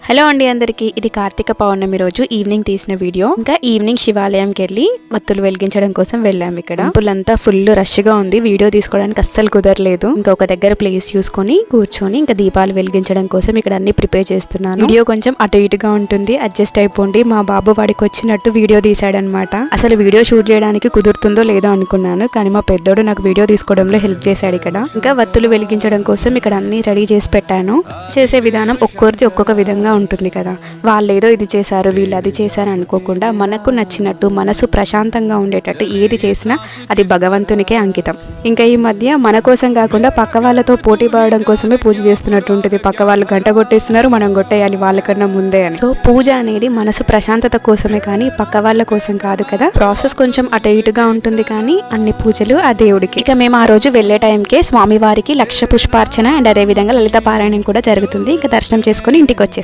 Hello అండి అందరికీ, ఇది కార్తీక పౌర్ణమి రోజు ఈవినింగ్ తీసిన వీడియో. ఇంకా ఈవినింగ్ శివాలయంకి వెళ్ళి వత్తులు వెలిగించడం కోసం వెళ్ళాము. ఇక్కడ టెంపులంతా ఫుల్ రష్ గా ఉంది, వీడియో తీసుకోవడానికి అస్సలు కుదరలేదు. ఇంకా ఒక దగ్గర ప్లేస్ చూసుకొని కూర్చొని ఇంకా దీపాలు వెలిగించడం కోసం ఇక్కడ అన్ని ప్రిపేర్ చేస్తున్నాను. వీడియో కొంచెం అటు ఇటుగా ఉంటుంది, అడ్జస్ట్ అయిపోండి. మా బాబు వాడికి వచ్చినట్టు వీడియో తీసాడనమాట. అసలు వీడియో షూట్ చేయడానికి కుదురుతుందో లేదో అనుకున్నాను, కానీ మా పెద్దోడు నాకు వీడియో తీసుకోవడంలో హెల్ప్ చేశాడు. ఇక్కడ ఇంకా వత్తులు వెలిగించడం కోసం ఇక్కడ అన్ని రెడీ చేసి పెట్టాను. చేసే విధానం ఒక్కొక్కరిది ఒక్కొక్క విధంగా ఉంటుంది కదా. వాళ్ళేదో ఇది చేశారు, వీళ్ళు అది చేశారు అనుకోకుండా మనకు నచ్చినట్టు మనసు ప్రశాంతంగా ఉండేటట్టు ఏది చేసినా అది భగవంతునికే అంకితం. ఇంకా ఈ మధ్య మన కోసం కాకుండా పక్క వాళ్ళతో పోటీ పడడం కోసమే పూజ చేస్తున్నట్టు ఉంటుంది. పక్క వాళ్ళు గంట కొట్టేస్తున్నారు, మనం కొట్టేయాలి వాళ్ళకన్నా ముందే అని. సో పూజ అనేది మనసు ప్రశాంతత కోసమే కానీ పక్క వాళ్ళ కోసం కాదు కదా. ప్రాసెస్ కొంచెం అటు ఇటుగా ఉంటుంది, కానీ అన్ని పూజలు ఆ దేవుడికి. ఇక మేము ఆ రోజు వెళ్లే టైంకే స్వామివారికి లక్ష పుష్పార్చన అండ్ అదే విధంగా లలిత పారాయణం కూడా జరుగుతుంది. ఇంకా దర్శనం చేసుకుని ఇంటికి వచ్చేస్తాం.